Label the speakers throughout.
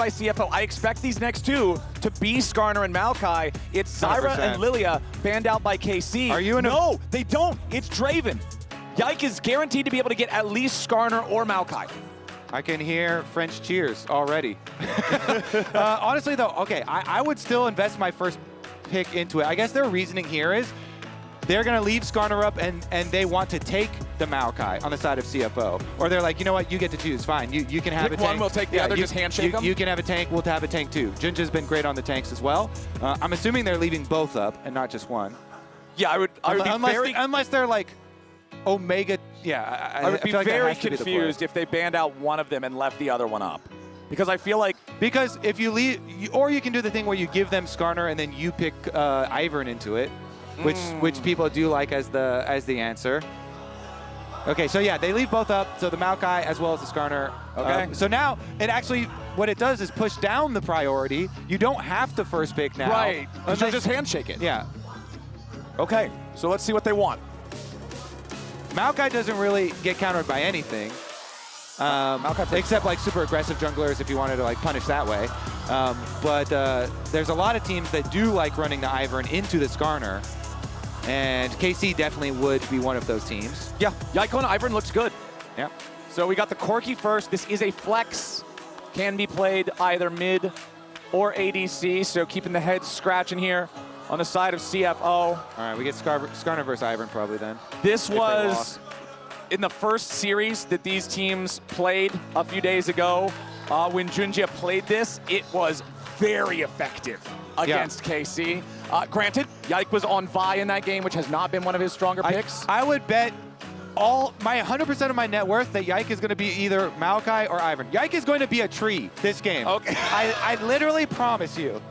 Speaker 1: by CFO. I expect these next two to be Skarner and Maokai. It's Zyra
Speaker 2: 100%.
Speaker 1: and Lilia banned out by KC.
Speaker 2: Are you in
Speaker 1: No, they don't. It's Draven. Yike is guaranteed to be able to get at least Skarner or Maokai.
Speaker 2: I can hear French cheers already. Honestly, though, okay, I would still invest my first pick into it. I guess their reasoning here is they're going to leave Skarner up and they want to take the Maokai on the side of CFO. Or they're like, you know what, you get to choose, fine. You can have
Speaker 1: Pick
Speaker 2: a tank.
Speaker 1: one, we'll take the other, just handshake them?
Speaker 2: You can have a tank, we'll have a tank too. JunJia's been great on the tanks as well. I'm assuming they're leaving both up and not just one.
Speaker 1: Yeah, I would be
Speaker 2: unless they're like Omega, yeah.
Speaker 1: I would be
Speaker 2: feel like that
Speaker 1: very
Speaker 2: has to be the play.
Speaker 1: confused if they banned out one of them and left the other one up. Because I feel like...
Speaker 2: Because if you leave, or you can do the thing where you give them Skarner and then you pick Ivern into it, which people do like as the answer. Okay, so yeah, they leave both up, so the Maokai as well as the Skarner.
Speaker 1: Okay.
Speaker 2: So now, it actually, what it does is push down the priority. You don't have to first pick now.
Speaker 1: Right, you'll just handshake it.
Speaker 2: Yeah.
Speaker 1: Okay, so let's see what they want.
Speaker 2: Maokai doesn't really get countered by anything. Except like super aggressive junglers if you wanted to like punish that way. But there's a lot of teams that do like running the Ivern into the Skarner. And KC definitely would be one of those teams.
Speaker 1: Yeah, Yike on Ivern looks good.
Speaker 2: Yeah.
Speaker 1: So we got the Corki first. This is a flex. Can be played either mid or ADC. So keeping the head scratching here on the side of CFO.
Speaker 2: All right, we get Skarner versus Ivern probably then.
Speaker 1: This was in the first series that these teams played a few days ago. When JunJia played this, it was very effective against KC. Granted, Yike was on Vi in that game, which has not been one of his stronger picks.
Speaker 2: I would bet my 100% of my net worth that Yike is going to be either Maokai or Ivern. Yike is going to be a tree this game.
Speaker 1: Okay.
Speaker 2: I literally promise you.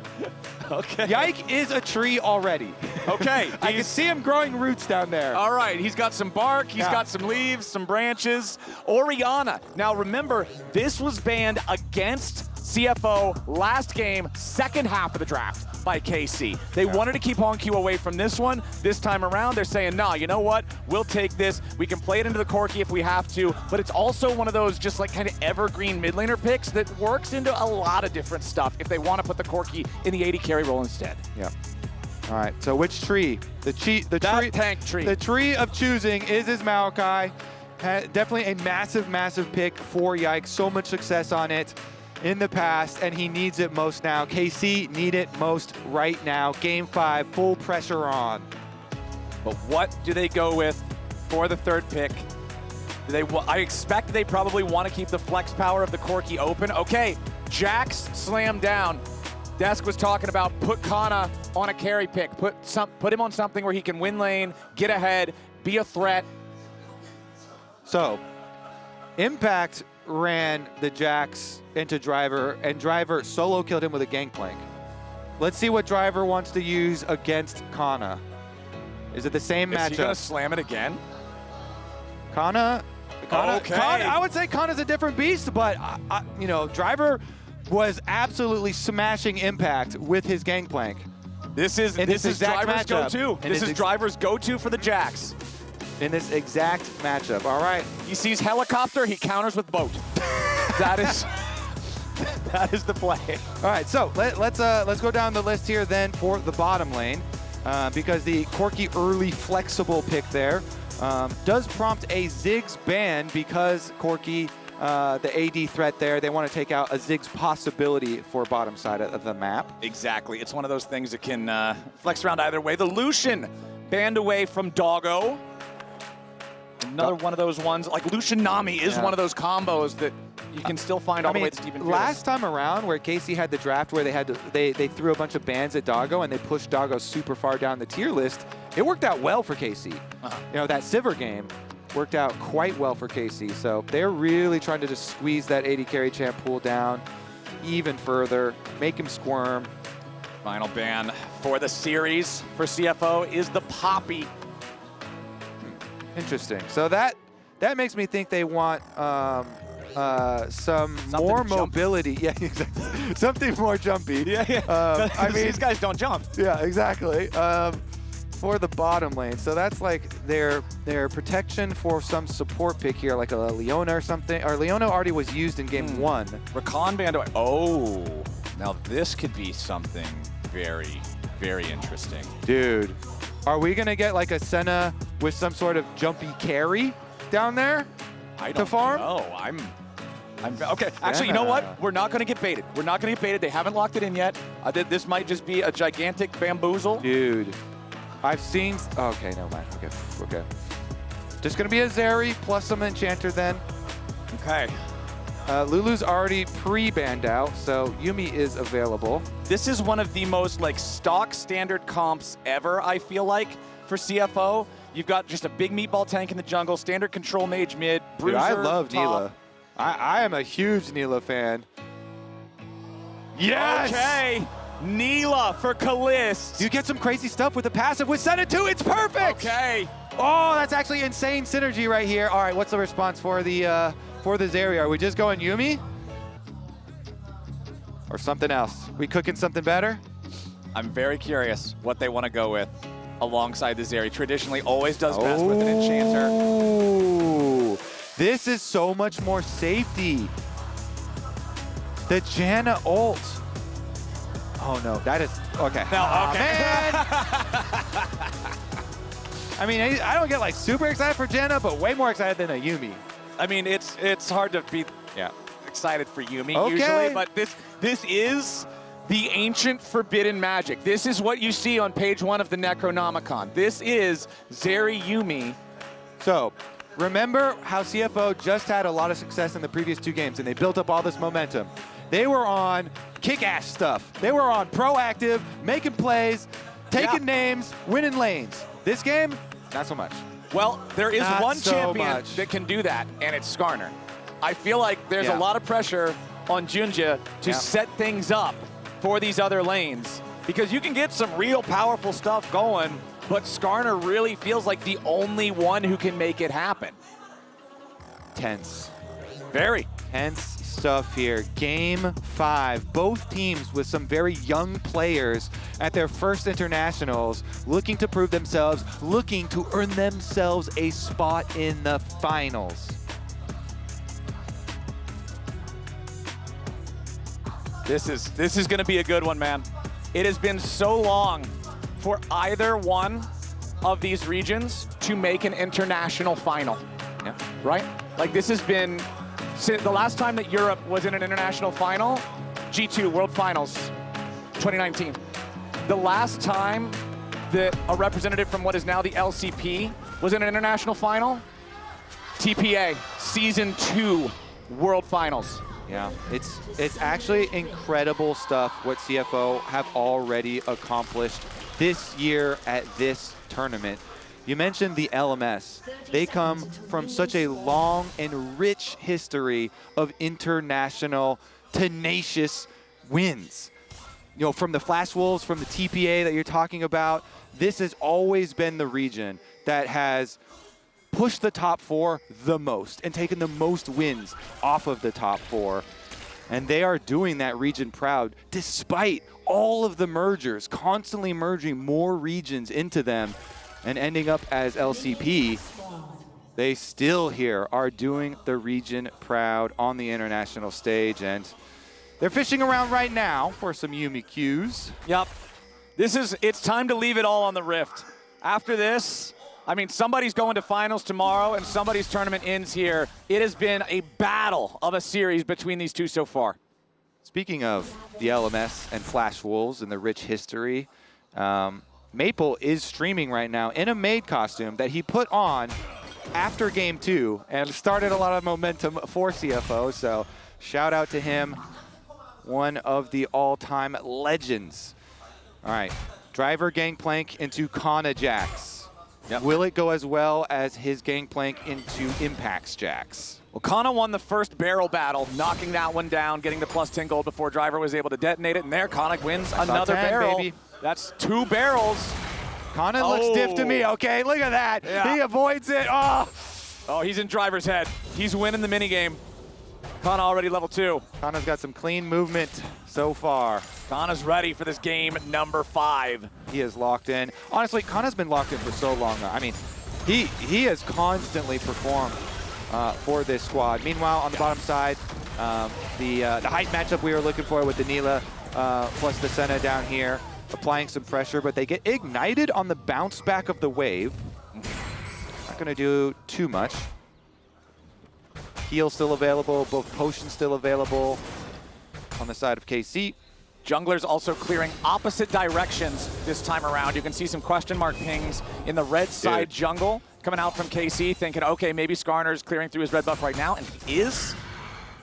Speaker 1: Okay.
Speaker 2: Yike is a tree already.
Speaker 1: Okay.
Speaker 2: I can see him growing roots down there.
Speaker 1: All right, he's got some bark, he's got some leaves, some branches. Orianna. Now remember, this was banned against CFO last game, second half of the draft by KC. They wanted to keep HongQ away from this one. This time around, they're saying, nah, you know what? We'll take this. We can play it into the Corki if we have to, but it's also one of those just like kind of evergreen mid laner picks that works into a lot of different stuff if they want to put the Corki in the AD carry role instead.
Speaker 2: Yeah. All right, so which tree? The
Speaker 1: tank tree.
Speaker 2: The tree of choosing is his Maokai. Definitely a massive, massive pick for Yike. So much success on it in the past, and he needs it most now. KC need it most right now. Game 5, full pressure on.
Speaker 1: But what do they go with for the third pick? I expect they probably want to keep the flex power of the Corki open. Okay, Jax slammed down. Desk was talking about put Canna on a carry pick. Put him on something where he can win lane, get ahead, be a threat.
Speaker 2: So, Impact ran the Jax into Driver, and Driver solo killed him with a Gangplank. Let's see what Driver wants to use against Canna. Is it the same matchup?
Speaker 1: Is he gonna slam it again?
Speaker 2: Canna,
Speaker 1: okay.
Speaker 2: I would say Canna's a different beast, but you know, Driver was absolutely smashing Impact with his Gangplank.
Speaker 1: This is Driver's go-to. This is Driver's go-to for the Jax.
Speaker 2: In this exact matchup. All right.
Speaker 1: He sees helicopter, he counters with boat. That is the play.
Speaker 2: All right, so let's go down the list here then for the bottom lane, because the Corki early flexible pick there does prompt a Ziggs ban because Corki, the AD threat there, they want to take out a Ziggs possibility for bottom side of the map.
Speaker 1: Exactly. It's one of those things that can flex around either way. The Lucian banned away from Doggo. Another one of those ones, like Lucian Nami is one of those combos that you can still find all the way to Steven Pierce.
Speaker 2: Last time around where KC had the draft where they threw a bunch of bans at Doggo and they pushed Doggo super far down the tier list, it worked out well for KC. You know, that Sivir game worked out quite well for KC. So they're really trying to just squeeze that AD carry champ pool down even further, make him squirm.
Speaker 1: Final ban for the series for CFO is the Poppy.
Speaker 2: Interesting. So that makes me think they want some more mobility. Yeah, exactly. Something more jumpy.
Speaker 1: Yeah.
Speaker 2: I mean,
Speaker 1: these guys don't jump.
Speaker 2: Yeah, exactly. for the bottom lane. So that's like their protection for some support pick here, like a Leona or something. Or Leona already was used in game 1.
Speaker 1: Rakan Bando. Oh, now this could be something very, very interesting.
Speaker 2: Dude, are we gonna get like a Senna with some sort of jumpy carry down there to farm?
Speaker 1: I'm okay. Actually, you know what? We're not going to get baited. We're not going to get baited. They haven't locked it in yet. This might just be a gigantic bamboozle.
Speaker 2: Dude, I've seen. Okay, never mind. Okay. Just gonna be a Zeri plus some enchanter then.
Speaker 1: Okay.
Speaker 2: Lulu's already pre-banned out, so Yuumi is available.
Speaker 1: This is one of the most like stock standard comps ever, I feel like, for CFO. You've got just a big meatball tank in the jungle, standard control mage mid, bruiser.
Speaker 2: Dude, I love
Speaker 1: top.
Speaker 2: Nilah. I am a huge Nilah fan. Yes!
Speaker 1: Okay, Nilah for Caliste.
Speaker 2: You get some crazy stuff with the passive with Senna too. It's perfect.
Speaker 1: Okay.
Speaker 2: Oh, that's actually insane synergy right here. All right, what's the response for the Zeri? Are we just going Yuumi? Or something else? We cooking something better?
Speaker 1: I'm very curious what they want to go with alongside the Zeri. Traditionally always does best with an enchanter.
Speaker 2: Ooh, this is so much more safety. The Canna ult. Oh no, that is, okay.
Speaker 1: No, okay.
Speaker 2: Man. I mean, I don't get like super excited for Canna, but way more excited than a Yuumi.
Speaker 1: I mean, it's hard to be excited for Yuumi
Speaker 2: Okay.
Speaker 1: usually, but this is the ancient forbidden magic. This is what you see on page 1 of the Necronomicon. This is Zeri Yuumi.
Speaker 2: So, remember how CFO just had a lot of success in the previous 2 games and they built up all this momentum. They were on kick-ass stuff. They were on proactive, making plays, taking names, winning lanes. This game, not so much.
Speaker 1: Well, there is
Speaker 2: Not
Speaker 1: one
Speaker 2: so
Speaker 1: champion
Speaker 2: much.
Speaker 1: that can do that, and it's Skarner. I feel like there's a lot of pressure on JunJia to set things up for these other lanes, because you can get some real powerful stuff going, but Skarner really feels like the only one who can make it happen.
Speaker 2: Tense.
Speaker 1: Very.
Speaker 2: Tense stuff here. Game 5. Both teams with some very young players at their first internationals, looking to prove themselves, looking to earn themselves a spot in the finals.
Speaker 1: This is going to be a good one, man. It has been so long for either one of these regions to make an international final.
Speaker 2: Yeah.
Speaker 1: Right? Like, this has been since the last time that Europe was in an international final, G2 World Finals 2019. The last time that a representative from what is now the LCP was in an international final, TPA Season 2 World Finals.
Speaker 2: Yeah, it's actually incredible stuff what CFO have already accomplished this year at this tournament. You mentioned the LMS. They come from such a long and rich history of international tenacious wins. You know, from the Flash Wolves, from the TPA that you're talking about, this has always been the region that has pushed the top 4 the most and taken the most wins off of the top 4. And they are doing that region proud despite all of the mergers, constantly merging more regions into them and ending up as LCP. They still here are doing the region proud on the international stage, and they're fishing around right now for some Yuumi Qs.
Speaker 1: Yep. It's time to leave it all on the Rift. After this, I mean, somebody's going to finals tomorrow and somebody's tournament ends here. It has been a battle of a series between these two so far.
Speaker 2: Speaking of the LMS and Flash Wolves and the rich history, Maple is streaming right now in a maid costume that he put on after game 2 and started a lot of momentum for CFO. So shout out to him, one of the all-time legends. All right, driver Gangplank into Canna Jax. Yep. Will it go as well as his Gangplank into Impacts Jax?
Speaker 1: Well, Canna won the first barrel battle, knocking that one down, getting the +10 gold before Driver was able to detonate it, and there Canna wins another
Speaker 2: 10,
Speaker 1: barrel.
Speaker 2: baby.
Speaker 1: That's 2 barrels.
Speaker 2: Canna looks stiff to me, okay? Look at that. He avoids it. Oh,
Speaker 1: he's in Driver's head. He's winning the minigame. Canna already level 2.
Speaker 2: Kanna's got some clean movement so far.
Speaker 1: Canna's ready for this game number 5.
Speaker 2: He is locked in. Honestly, Kanna's been locked in for so long now. I mean, he has constantly performed for this squad. Meanwhile, on the bottom side, the height matchup we were looking for with the Nilah plus the Senna down here, applying some pressure, but they get ignited on the bounce back of the wave. Not gonna do too much. Heal still available, both potions still available on the side of KC.
Speaker 1: Junglers also clearing opposite directions this time around. You can see some question mark pings in the red side jungle coming out from KC, thinking, okay, maybe Skarner's clearing through his red buff right now, and he is.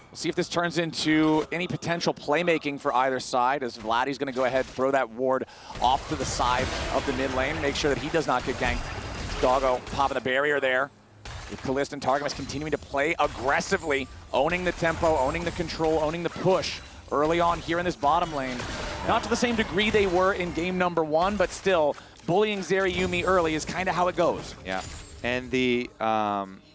Speaker 1: We'll see if this turns into any potential playmaking for either side, as Vladi's going to go ahead and throw that ward off to the side of the mid lane, make sure that he does not get ganked. Doggo popping the barrier there, with Caliste and Targamas continuing to play aggressively, owning the tempo, owning the control, owning the push early on here in this bottom lane. Not to the same degree they were in game number 1, but still, bullying Zeri Yuumi early is kind of how it goes.
Speaker 2: Yeah, and the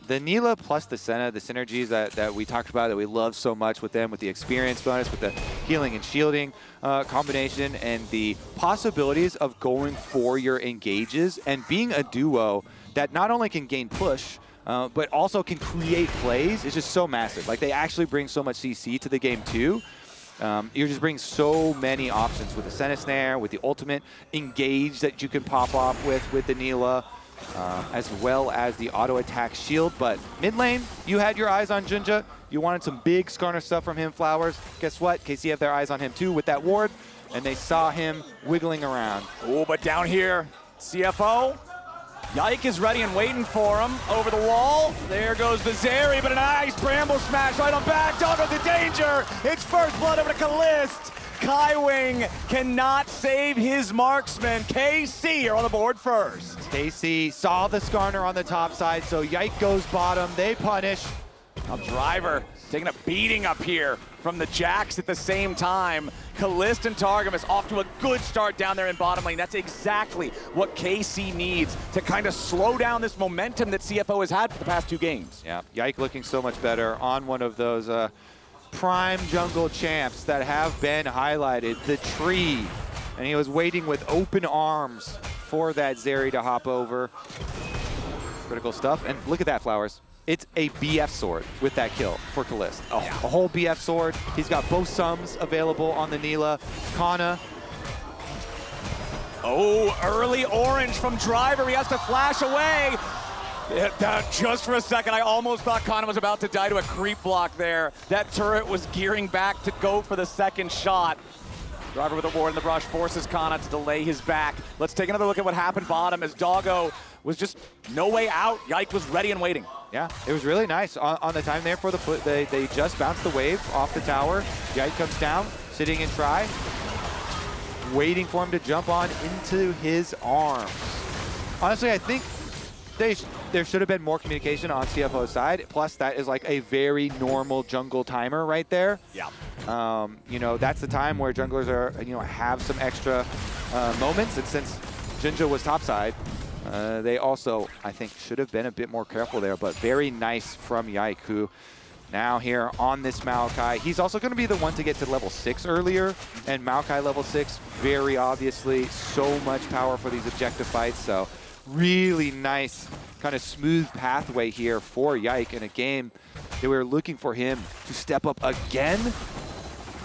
Speaker 2: Nilah plus the Senna, the synergies that we talked about, that we love so much with them, with the experience bonus, with the healing and shielding combination, and the possibilities of going for your engages and being a duo that not only can gain push, but also can create plays, is just so massive. Like, they actually bring so much CC to the game too. You're just bringing so many options with the Senna Snare, with the ultimate engage that you can pop off with the Nilah. As well as the auto attack shield. But mid lane, you had your eyes on JunJia. You wanted some big Skarner stuff from him, Flowers. Guess what? KC have their eyes on him too with that ward, and they saw him wiggling around.
Speaker 1: Oh, but down here, CFO, Yike is ready and waiting for him over the wall. There goes the Zeri, but a nice bramble smash right on back. Doggo's in danger. It's first blood over to Caliste. Kaiwing cannot save his marksman. KC are on the board first.
Speaker 2: KC saw the Skarner on the top side, so Yike goes bottom. They punish.
Speaker 1: Now Driver taking a beating up here from the Jacks at the same time. Caliste and Targamas off to a good start down there in bottom lane. That's exactly what KC needs to kind of slow down this momentum that CFO has had for the past 2 games.
Speaker 2: Yeah, Yike looking so much better on one of those prime jungle champs that have been highlighted, the tree. And he was waiting with open arms for that Zeri to hop over. Critical stuff. And look at that, Flowers. It's a BF sword with that kill for Caliste. Oh, yeah. A whole BF sword. He's got both sums available on the Nilah. Canna.
Speaker 1: Oh, early orange from Driver. He has to flash away. Just for a second, I almost thought Canna was about to die to a creep block there. That turret was gearing back to go for the second shot. Driver with a ward in the brush forces Canna to delay his back. Let's take another look at what happened bottom as Doggo was just no way out. Yike was ready and waiting.
Speaker 2: Yeah, it was really nice on the time there for the foot. They just bounced the wave off the tower. Yike comes down, sitting in try, waiting for him to jump on into his arms. Honestly, I think there should have been more communication on CFO's side. Plus, that is like a very normal jungle timer right there.
Speaker 1: Yeah.
Speaker 2: You know, that's the time where junglers are, have some extra moments. And since JunJia was topside, they also, I think, should have been a bit more careful there. But very nice from Yike, who now here on this Maokai. He's also going to be the one to get to level 6 earlier. And Maokai level 6, very obviously, so much power for these objective fights. So really nice, kind of smooth pathway here for Yike in a game that we were looking for him to step up again.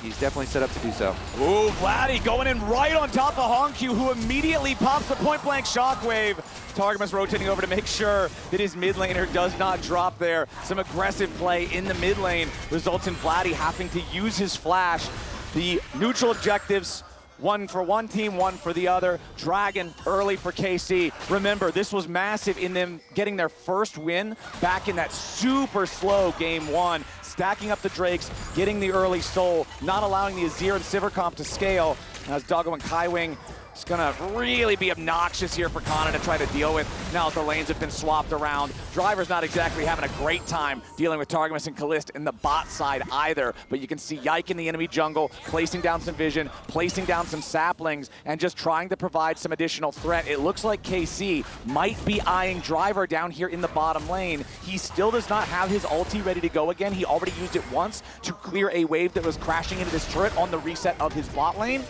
Speaker 2: He's definitely set up to do so.
Speaker 1: Ooh, Vladi going in right on top of HongQ, who immediately pops the point-blank shockwave. Targamas rotating over to make sure that his mid laner does not drop there. Some aggressive play in the mid lane results in Vladi having to use his flash. The neutral objectives, one for one team, one for the other. Dragon early for KC. Remember, this was massive in them getting their first win back in that super slow game 1. Stacking up the Drakes, getting the early soul, not allowing the Azir and Sivir comp to scale. As Doggo and Kaiwing It's gonna really be obnoxious here for Canna to try to deal with now that the lanes have been swapped around. Driver's not exactly having a great time dealing with Targamas and Caliste in the bot side either, but you can see Yike in the enemy jungle, placing down some vision, placing down some saplings, and just trying to provide some additional threat. It looks like KC might be eyeing Driver down here in the bottom lane. He still does not have his ulti ready to go again. He already used it once to clear a wave that was crashing into this turret on the reset of his bot lane.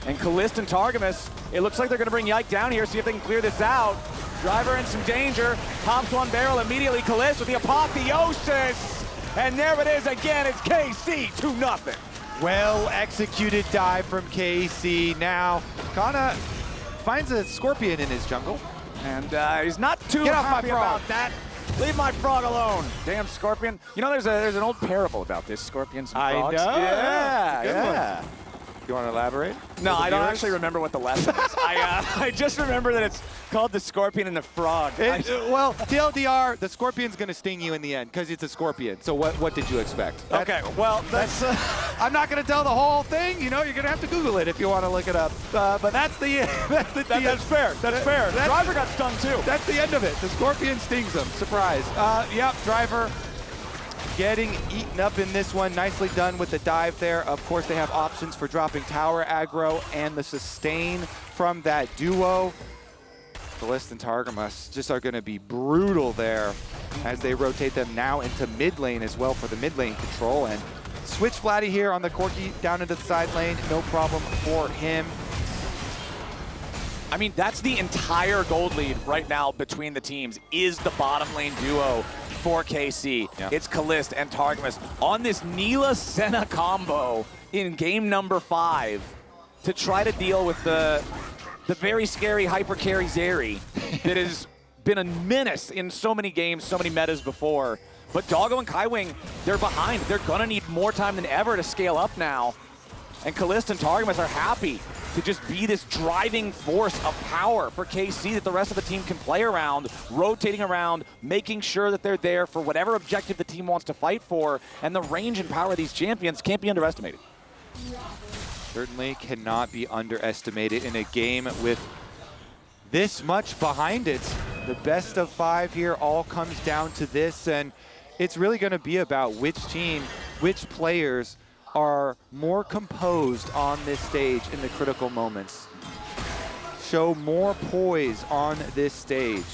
Speaker 1: And Caliste and Targamas, it looks like they're gonna bring Yike down here, see if they can clear this out. Driver in some danger, pops one barrel immediately. Caliste with the apotheosis. And there it is again, it's KC 2-0.
Speaker 2: Well executed dive from KC. Now, Canna finds a scorpion in his jungle.
Speaker 1: And he's not too
Speaker 2: Get off my
Speaker 1: happy
Speaker 2: frog.
Speaker 1: about that. Leave my frog alone. Damn scorpion. You know, there's an old parable about this, scorpions and frogs.
Speaker 2: I know.
Speaker 1: Yeah,
Speaker 2: Good
Speaker 1: yeah.
Speaker 2: one. You want to elaborate?
Speaker 1: No, I don't
Speaker 2: viewers?
Speaker 1: actually remember what the lesson is. I just remember that it's called the scorpion and the frog.
Speaker 2: Well, TLDR, the scorpion's going to sting you in the end because it's a scorpion. So what did you expect?
Speaker 1: Okay, well, that's...
Speaker 2: I'm not going to tell the whole thing. You know, you're going to have to Google it if you want to look it up. But that's the
Speaker 1: that's fair. That's fair. Driver got stung too.
Speaker 2: That's the end of it. The scorpion stings him. Surprise. Yep, Driver getting eaten up in this one. Nicely done with the dive there. Of course, they have options for dropping tower aggro and the sustain from that duo. Caliste and Targamas just are going to be brutal there as they rotate them now into mid lane as well for the mid lane control. And switch Vladi here on the Corki down into the side lane. No problem for him.
Speaker 1: I mean, that's the entire gold lead right now between the teams, is the bottom lane duo for KC.
Speaker 2: Yeah.
Speaker 1: It's Caliste and Targamas on this Nilah Senna combo in game number 5 to try to deal with the very scary hyper carry Zeri that has been a menace in so many games, so many metas before. But Doggo and Kaiwing, they're behind. They're gonna need more time than ever to scale up now. And Caliste and Targamas are happy to just be this driving force of power for KC that the rest of the team can play around, rotating around, making sure that they're there for whatever objective the team wants to fight for. And the range and power of these champions can't be underestimated.
Speaker 2: Certainly cannot be underestimated in a game with this much behind it. The best of 5 here all comes down to this, and it's really going to be about which team, which players are more composed on this stage in the critical moments. Show more poise on this stage.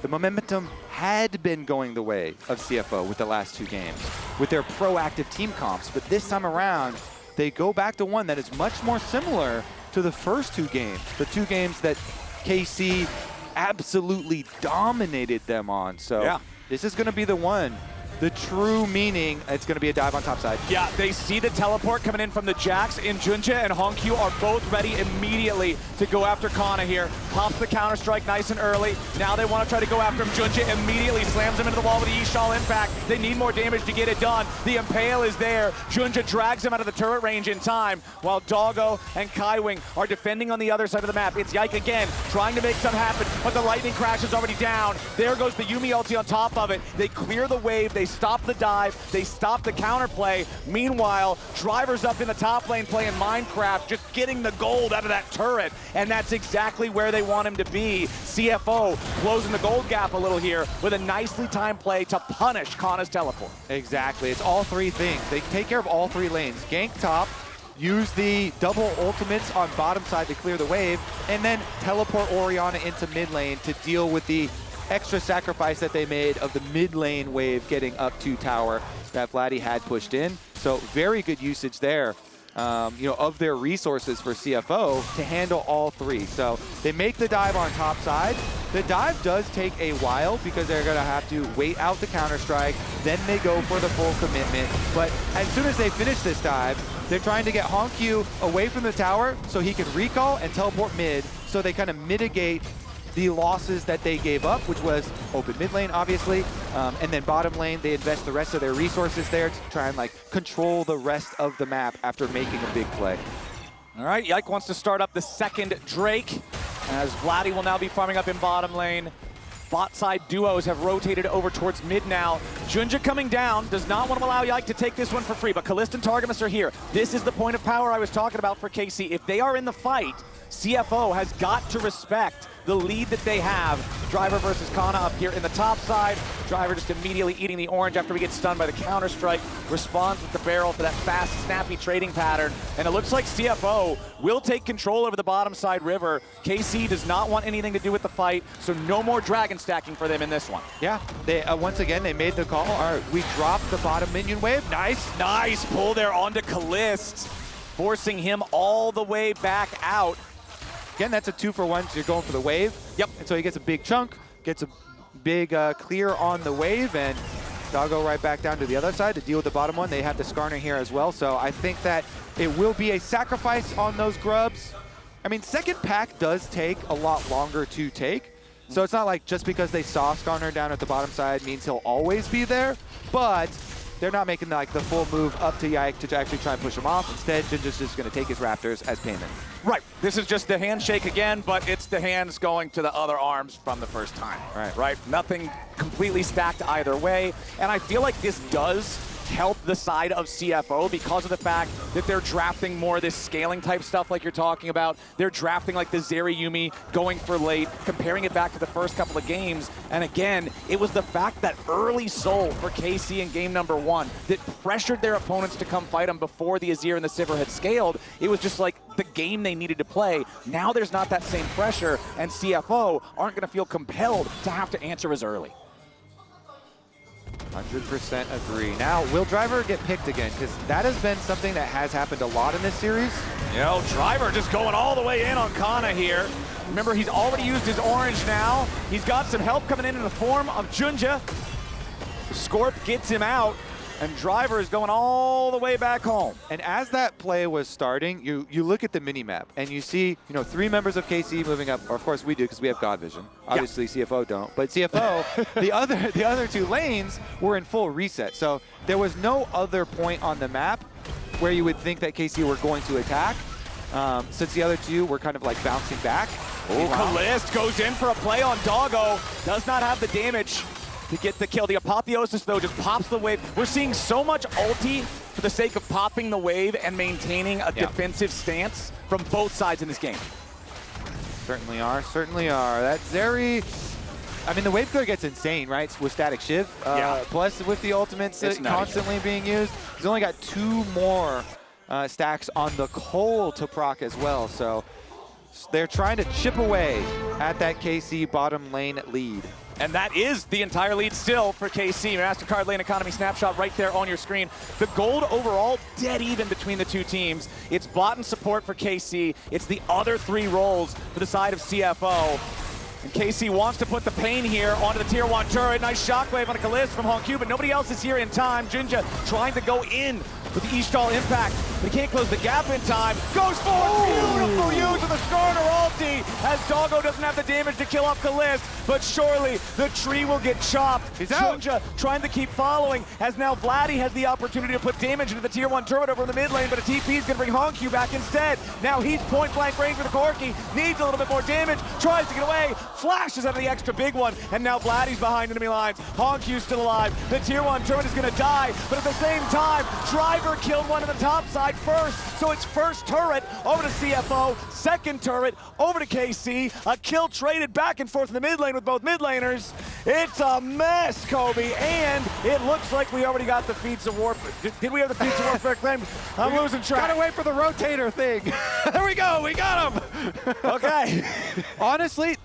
Speaker 2: The momentum had been going the way of CFO with the last 2 games, with their proactive team comps, but this time around, they go back to one that is much more similar to the first 2 games, the 2 games that KC absolutely dominated them on. So yeah, this is going to be the one. The true meaning, it's going to be a dive on top side.
Speaker 1: Yeah, they see the teleport coming in from the Jax, and JunJia and HongQ are both ready immediately to go after Canna here. Pops the counter-strike nice and early. Now they want to try to go after him. JunJia immediately slams him into the wall with the E-Shawl impact. They need more damage to get it done. The Impale is there. JunJia drags him out of the turret range in time, while Doggo and Kaiwing are defending on the other side of the map. It's Yike again, trying to make something happen, but the lightning crash is already down. There goes the Yuumi ulti on top of it. They clear the wave. They stop the dive, they stop the counterplay. Meanwhile, Driver's up in the top lane playing Minecraft, just getting the gold out of that turret, and that's exactly where they want him to be. CFO closing the gold gap a little here with a nicely timed play to punish Canna's teleport.
Speaker 2: Exactly, it's all 3 things. They take care of all 3 lanes. Gank top, use the double ultimates on bottom side to clear the wave, and then teleport Orianna into mid lane to deal with the extra sacrifice that they made of the mid lane wave getting up to tower that Vladi had pushed in. So very good usage there, you know, of their resources for CFO to handle all 3. So they make the dive on top side. The dive does take a while because they're going to have to wait out the counter-strike, then they go for the full commitment. But as soon as they finish this dive, they're trying to get HongQ away from the tower so he can recall and teleport mid, so they kind of mitigate the losses that they gave up, which was open mid lane, obviously, and then bottom lane, they invest the rest of their resources there to try and like control the rest of the map after making a big play.
Speaker 1: All right, Yike wants to start up the second Drake, as Vladi will now be farming up in bottom lane. bot side duos have rotated over towards mid now. JunJia coming down, does not want to allow Yike to take this one for free, but Caliste and Targamas are here. This is the point of power I was talking about for KC. If they are in the fight, CFO has got to respect the lead that they have. Driver versus Canna up here in the top side. Driver just immediately eating the orange after we get stunned by the counter-strike. Responds with the barrel for that fast, snappy trading pattern. And it looks like CFO will take control over the bottom side river. KC does not want anything to do with the fight, so no more dragon stacking for them in this one.
Speaker 2: Yeah, they once again, they made the call. All right, we dropped the bottom minion wave. Nice.
Speaker 1: Nice pull there onto Caliste, forcing him all the way back out.
Speaker 2: Again, that's a 2-for-1, so you're going for the wave.
Speaker 1: Yep.
Speaker 2: And so he gets a big chunk, gets a big clear on the wave, and Doggo right back down to the other side to deal with the bottom one. They have the Skarner here as well, so I think that it will be a sacrifice on those grubs. I mean, second pack does take a lot longer to take, so it's not like just because they saw Skarner down at the bottom side means he'll always be there, but they're not making like the full move up to Yike to actually try and push him off. Instead, JunJia's just going to take his Raptors as payment.
Speaker 1: Right. This is just the handshake again, but it's the hands going to the other arms from the first time. Right. Nothing completely stacked either way. And I feel like this does help the side of CFO because of the fact that they're drafting more of this scaling type stuff like you're talking about. They're drafting like the Zeri Yuumi going for late, comparing it back to the first couple of games. And again, it was the fact that early soul for KC in game number 1 that pressured their opponents to come fight them before the Azir and the Sivir had scaled. It was just like the game they needed to play. Now there's not that same pressure, and CFO aren't going to feel compelled to have to answer as early.
Speaker 2: 100% agree. Now, will Driver get picked again? Because that has been something that has happened a lot in this series.
Speaker 1: Driver just going all the way in on Canna here. Remember, he's already used his orange now. He's got some help coming in the form of JunJia. Scorp gets him out, and Driver is going all the way back home.
Speaker 2: And as that play was starting, you look at the mini-map, and you see 3 members of KC moving up. Or of course we do, because we have God Vision. Obviously CFO don't. But CFO, the other 2 lanes were in full reset. So there was no other point on the map where you would think that KC were going to attack. Since the other 2 were kind of like bouncing back.
Speaker 1: Caliste goes in for a play on Doggo. Does not have the damage to get the kill. The Apotheosis, though, just pops the wave. We're seeing so much ulti for the sake of popping the wave and maintaining a defensive stance from both sides in this game.
Speaker 2: Certainly are, certainly are. That Zeri, I mean, the wave clear gets insane, right? With Static Shiv. Plus, with the ultimates constantly being used, he's only got 2 more stacks on the Cole to proc as well. So they're trying to chip away at that KC bottom lane lead.
Speaker 1: And that is the entire lead still for KC. MasterCard lane economy snapshot right there on your screen. The gold overall dead even between the 2 teams. It's bot and support for KC. It's the other 3 roles for the side of CFO. And KC wants to put the pain here onto the tier 1 turret. Nice shockwave on a Caliste from HongQ, but nobody else is here in time. JunJia trying to go in with the Ishtal impact, but he can't close the gap in time. Goes forward, beautiful use of the Skarner ulti, as Doggo doesn't have the damage to kill off Caliste, but surely the tree will get chopped.
Speaker 2: He's out.
Speaker 1: JunJia trying to keep following, as now Vladi has the opportunity to put damage into the tier 1 turret over in the mid lane, but a TP is going to bring HongQ back instead. Now he's point blank range with the Corki, needs a little bit more damage, tries to get away, flashes out of the extra big one, and now Vladi's behind enemy lines. HongQ's still alive. The tier 1 turret is going to die, but at the same time, Driver killed one on the top side first, so it's first turret over to CFO, second turret over to KC, a kill traded back and forth in the mid lane with both mid laners. It's a mess, Kobe, and it looks like we already got the feats of warfare. Did we have the feats of warfare claimed? I'm losing track.
Speaker 2: Gotta wait for the rotator thing. There we go, we got him.
Speaker 1: Okay.
Speaker 2: Honestly,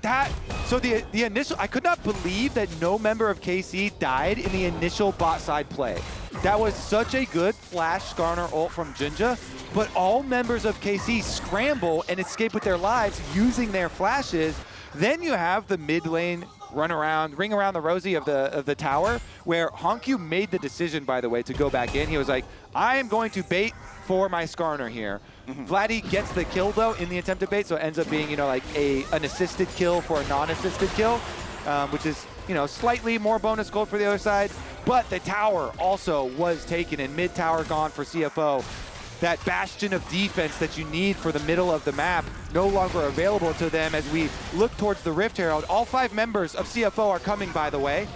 Speaker 2: so the initial, I could not believe that no member of KC died in the initial bot side play. That was such a good flash Skarner ult from JunJia, but all members of KC scramble and escape with their lives using their flashes. Then you have the mid lane ring around the rosy of the tower, where HongQ made the decision, by the way, to go back in. He was like, I am going to bait for my Skarner here. Vladi gets the kill, though, in the attempted bait, so it ends up being, like an assisted kill for a non-assisted kill, which is, slightly more bonus gold for the other side. But the tower also was taken, and mid tower gone for CFO. that bastion of defense that you need for the middle of the map no longer available to them as we look towards the Rift Herald. All 5 members of CFO are coming, by the way.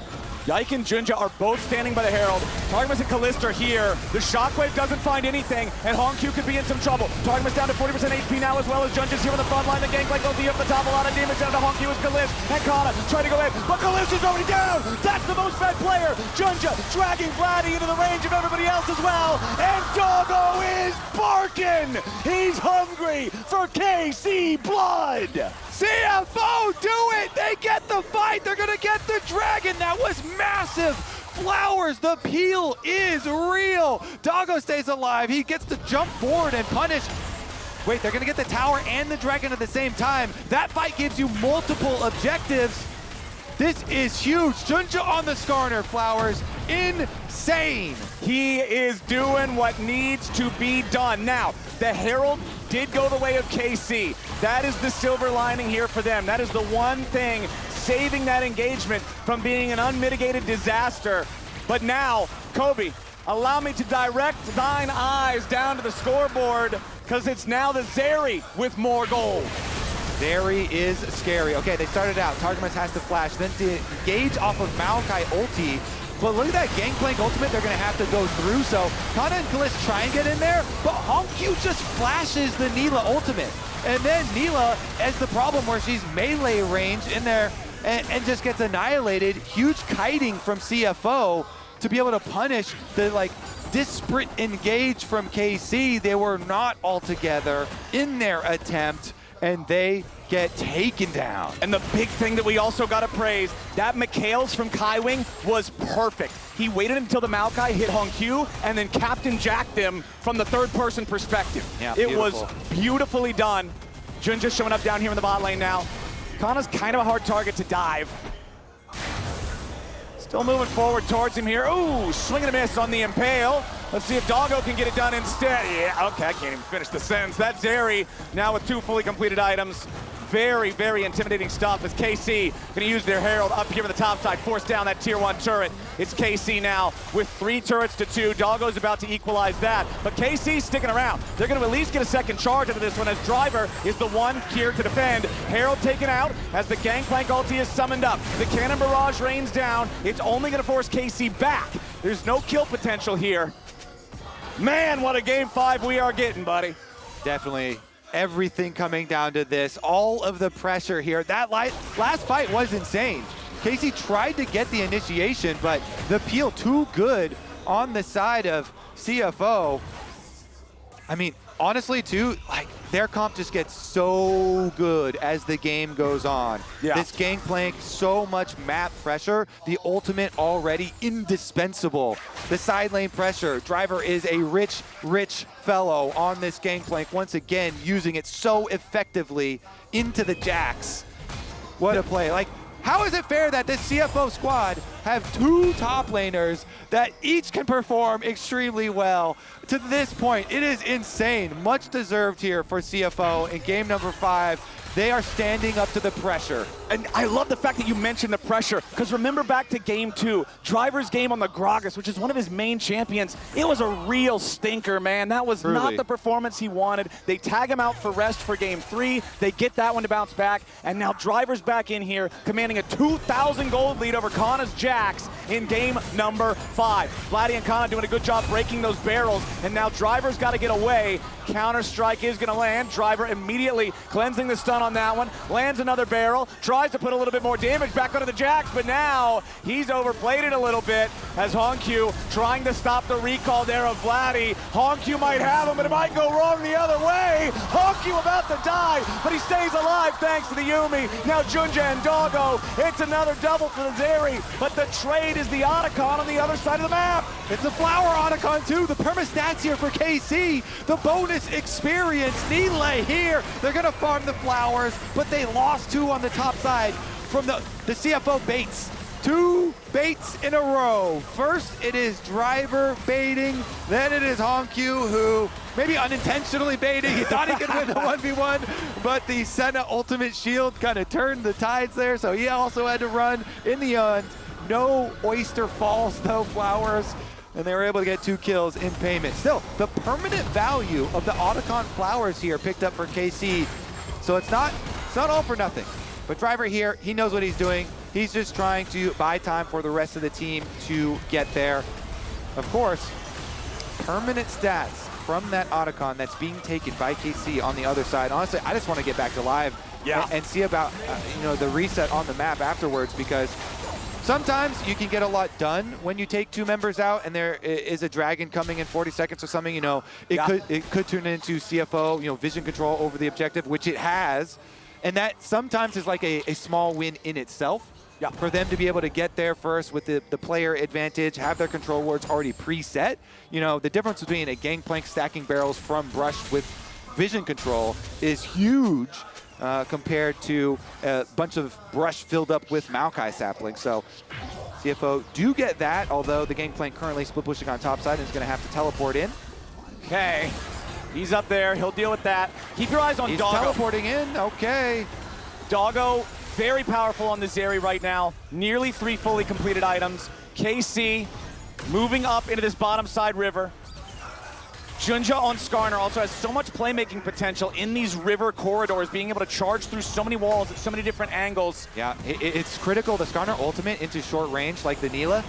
Speaker 1: Yike and JunJia are both standing by the Herald. Targamas and Caliste are here. The Shockwave doesn't find anything, and HongQ could be in some trouble. Targamas down to 40% HP now, as well as JunJia's here on the front line. The Gangplank ulti up the top, a lot of damage down to HongQ as Caliste and Canna trying to go in, but Caliste is already down! That's the most fed player! JunJia dragging Vladi into the range of everybody else as well, and Doggo is barking! He's hungry for KC blood!
Speaker 2: CFO, do it! They get the fight! They're gonna get the dragon! That was massive! Flowers, the peel is real! Doggo stays alive. He gets to jump forward and punish. Wait, they're gonna get the tower and the dragon at the same time. That fight gives you multiple objectives. This is huge. JunJia on the Skarner, Flowers. Insane.
Speaker 1: He is doing what needs to be done. Now, the Herald did go the way of KC. That is the silver lining here for them. That is the one thing saving that engagement from being an unmitigated disaster. But now, Kobe, allow me to direct thine eyes down to the scoreboard, because it's now the Zeri with more gold.
Speaker 2: Zeri is scary. Okay, they started out. Targamas has to flash, then to engage off of Maokai ulti. But look at that Gangplank ultimate they're going to have to go through. So Canna and Caliste try and get in there, but HongQ just flashes the Nilah ultimate. And then Nilah has the problem where she's melee range in there and just gets annihilated. Huge kiting from CFO to be able to punish the disparate engage from KC. They were not all together in their attempt, and they get taken down.
Speaker 1: And the big thing that we also got to praise, that Mikhail's from Kaiwing was perfect. He waited until the Maokai hit HongQ and then Captain Jacked him from the third-person perspective.
Speaker 2: Yeah,
Speaker 1: it was beautifully done. JunJia showing up down here in the bot lane now. Kanna's kind of a hard target to dive. Still moving forward towards him here. Ooh, swing and a miss on the Impale. Let's see if Doggo can get it done instead. Yeah, okay, I can't even finish the sentence. That's Zeri now with 2 fully completed items. Very, very intimidating stuff as KC gonna use their Herald up here on the top side, force down that tier 1 turret. It's KC now with 3 turrets to 2. Doggo's about to equalize that, but KC's sticking around. They're gonna at least get a second charge into this one as Driver is the one here to defend. Herald taken out as the Gangplank ulti is summoned up. The Cannon Barrage rains down. It's only gonna force KC back. There's no kill potential here. Man, what a game 5 we are getting, buddy.
Speaker 2: Definitely. Everything coming down to this, all of the pressure here. That last fight was insane. KC tried to get the initiation, but the peel too good on the side of CFO. I mean, honestly, too, their comp just gets so good as the game goes on.
Speaker 1: Yeah.
Speaker 2: This Gangplank, so much map pressure. The ultimate already indispensable. The side lane pressure. Driver is a rich, rich fellow on this Gangplank. Once again, using it so effectively into the Jax. What a play. How is it fair that this CFO squad have 2 top laners that each can perform extremely well? To this point, it is insane. Much deserved here for CFO in game number 5. They are standing up to the pressure.
Speaker 1: And I love the fact that you mentioned the pressure, because remember back to game 2, Driver's game on the Gragas, which is one of his main champions. It was a real stinker, man. That was not the performance he wanted. They tag him out for rest for game 3. They get that one to bounce back, and now Driver's back in here, commanding a 2,000 gold lead over Kanna's Jax in game number 5. Vladi and Canna doing a good job breaking those barrels, and now Driver's got to get away. Counter-strike is going to land. Driver immediately cleansing the stun on that one. Lands another barrel. Tries to put a little bit more damage back onto the Jax, but now he's overplayed it a little bit as HongQ trying to stop the recall there of Vladi. HongQ might have him, but it might go wrong the other way. HongQ about to die, but he stays alive thanks to the Yuumi. Now JunJia and Doggo. It's another double for the Zeri, but the trade is the Otacon on the other side of the map.
Speaker 2: It's a flower Otacon too. The perma-stats here for KC. The bonus experience. Nilah here. They're going to farm the flowers, but they lost 2 on the top side from the CFO baits. 2 baits in a row. First, it is Driver baiting. Then it is HongQ, who maybe unintentionally baiting. He thought he could win the 1v1, but the Senna ultimate shield kind of turned the tides there, so he also had to run in the end. No Oyster falls, though, Flowers. and they were able to get 2 kills in payment. Still, the permanent value of the Otacon flowers here picked up for KC. So it's not all for nothing. But Driver here, he knows what he's doing. He's just trying to buy time for the rest of the team to get there. Of course, permanent stats from that Otacon that's being taken by KC on the other side. Honestly, I just want to get back to live and see about the reset on the map afterwards, because sometimes you can get a lot done when you take 2 members out and there is a dragon coming in 40 seconds or something. It could turn into CFO, vision control over the objective, which it has. And that sometimes is like a small win in itself. For them to be able to get there first with the player advantage, have their control wards already preset. The difference between a Gangplank stacking barrels from brush with vision control is huge compared to a bunch of brush filled up with Maokai saplings. So CFO do get that, although the Gangplank currently split pushing on top side and is going to have to teleport in.
Speaker 1: Okay, he's up there. He'll deal with that. Keep your eyes on Doggo.
Speaker 2: He's teleporting in, okay.
Speaker 1: Doggo, very powerful on the Zeri right now. Nearly 3 fully completed items. KC moving up into this bottom side river. JunJia on Skarner also has so much playmaking potential in these river corridors, being able to charge through so many walls at so many different angles.
Speaker 2: Yeah, it's critical. The Skarner ultimate into short range like the Nilah.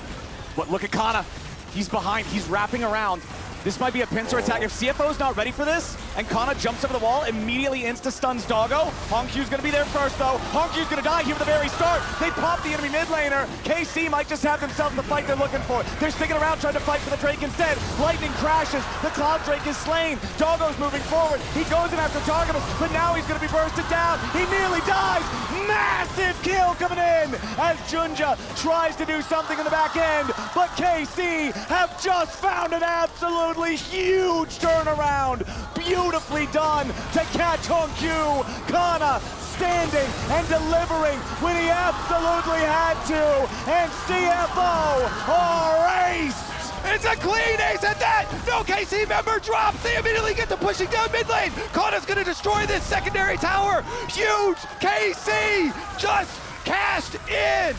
Speaker 1: But look at Canna. He's behind. He's wrapping around. This might be a pincer attack. If CFO's not ready for this, and Canna jumps over the wall, immediately insta-stuns Doggo. HongQ's gonna be there first, though. HongQ's gonna die here at the very start. They pop the enemy mid laner. KC might just have themselves the fight they're looking for. They're sticking around trying to fight for the Drake instead. Lightning crashes. The Cloud Drake is slain. Doggo's moving forward. He goes in after Targamas, but now he's gonna be bursted down. He nearly dies. Massive kill coming in as JunJia tries to do something in the back end, but KC have just found an absolutely huge turnaround. Beautifully done to catch HongQ. Canna standing and delivering when he absolutely had to. And CFO are ace.
Speaker 2: It's a clean ace at that! No KC member drops! They immediately get to pushing down mid lane! Kanna's gonna destroy this secondary tower! Huge! KC just cashed in!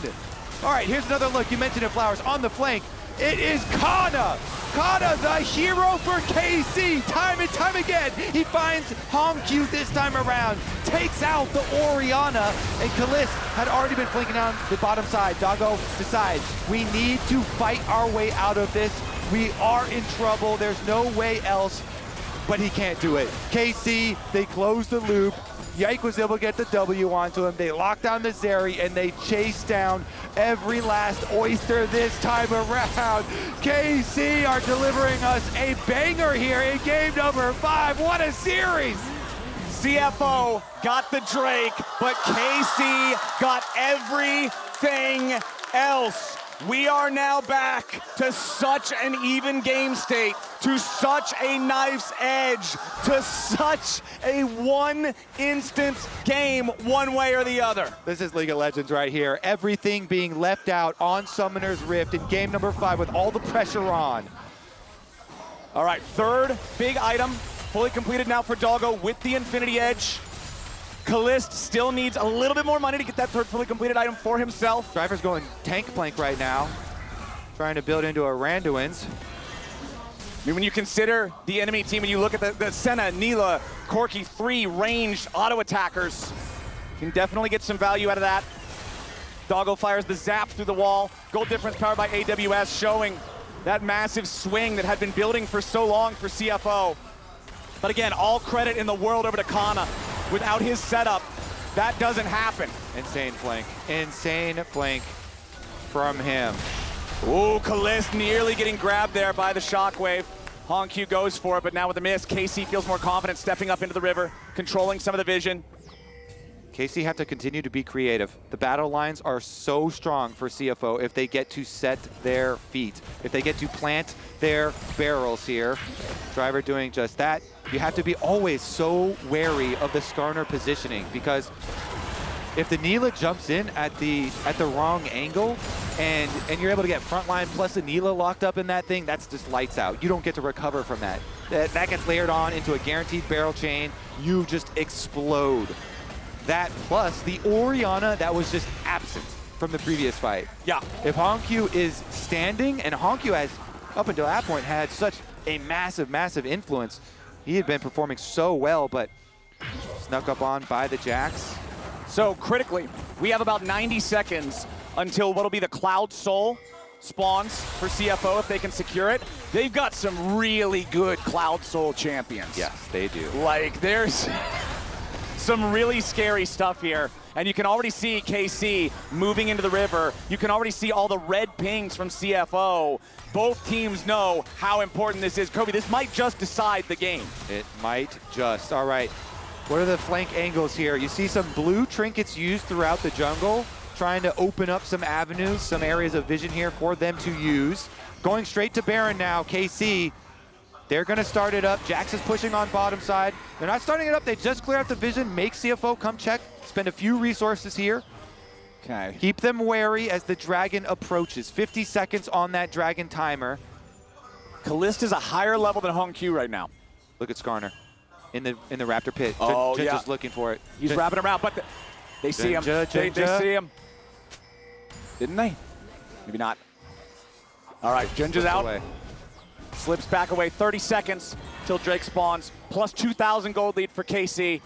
Speaker 2: Alright, here's another look. You mentioned it, Flowers, on the flank. It is Canna! Canna, the hero for KC, time and time again. He finds HongQ this time around, takes out the Orianna, and Caliste had already been flanking down the bottom side. Doggo decides, we need to fight our way out of this. We are in trouble, there's no way else, but he can't do it. KC, they close the loop. Yike was able to get the W onto him. They lock down the Zeri and they chase down every last oyster this time around. KC are delivering us a banger here in game number 5. What a series!
Speaker 1: CFO got the Drake, but KC got everything else. We are now back to such an even game state, to such a knife's edge, to such a one-instance game, one way or the other.
Speaker 2: This is League of Legends right here. Everything being left out on Summoner's Rift in game number 5 with all the pressure on.
Speaker 1: All right, 3rd big item, fully completed now for Doggo with the Infinity Edge. Caliste still needs a little bit more money to get that 3rd fully completed item for himself.
Speaker 2: Driver's going tank plank right now, trying to build into a Randuin's.
Speaker 1: I mean, when you consider the enemy team and you look at the Senna, Nilah, Corki, 3 ranged auto attackers, can definitely get some value out of that. Doggo fires the zap through the wall. Gold difference powered by AWS, showing that massive swing that had been building for so long for CFO. But again, all credit in the world over to Canna. Without his setup, that doesn't happen.
Speaker 2: Insane flank from him.
Speaker 1: Ooh, Caliste nearly getting grabbed there by the shockwave. HongQ goes for it, but now with the miss, KC feels more confident stepping up into the river, controlling some of the vision.
Speaker 2: KC have to continue to be creative. The battle lines are so strong for CFO if they get to set their feet, if they get to plant their barrels here. Driver doing just that. You have to be always so wary of the Skarner positioning, because if the Nilah jumps in at the wrong angle and you're able to get frontline plus the Nilah locked up in that thing, that's just lights out. You don't get to recover from that. That gets layered on into a guaranteed barrel chain. You just explode. That plus the Orianna that was just absent from the previous fight.
Speaker 1: Yeah.
Speaker 2: If HongQ is standing, and HongQ has up until that point, had such a massive, massive influence. He had been performing so well, but snuck up on by the Jax.
Speaker 1: So critically, we have about 90 seconds until what'll be the Cloud Soul spawns for CFO if they can secure it. They've got some really good Cloud Soul champions.
Speaker 2: Yes, they do.
Speaker 1: Like, there's some really scary stuff here. And you can already see KC moving into the river. You can already see all the red pings from CFO. Both teams know how important this is. Kobe, this might just decide the game.
Speaker 2: It might just. All right. What are the flank angles here? You see some blue trinkets used throughout the jungle, trying to open up some avenues, some areas of vision here for them to use. Going straight to Baron now, KC. They're going to start it up. Jax is pushing on bottom side. They're not starting it up. They just clear out the vision, make CFO come check, spend a few resources here.
Speaker 1: Okay.
Speaker 2: Keep them wary as the dragon approaches. 50 seconds on that dragon timer.
Speaker 1: Caliste is a higher level than HongQ right now.
Speaker 2: Look at Skarner in the raptor pit.
Speaker 1: Oh, yeah.
Speaker 2: Just looking for it.
Speaker 1: He's wrapping around, but they see him. They see him. Didn't they? Maybe not. All right, JunJia's out.
Speaker 2: Away.
Speaker 1: Slips back away. 30 seconds till Drake spawns. Plus 2,000 gold lead for KC.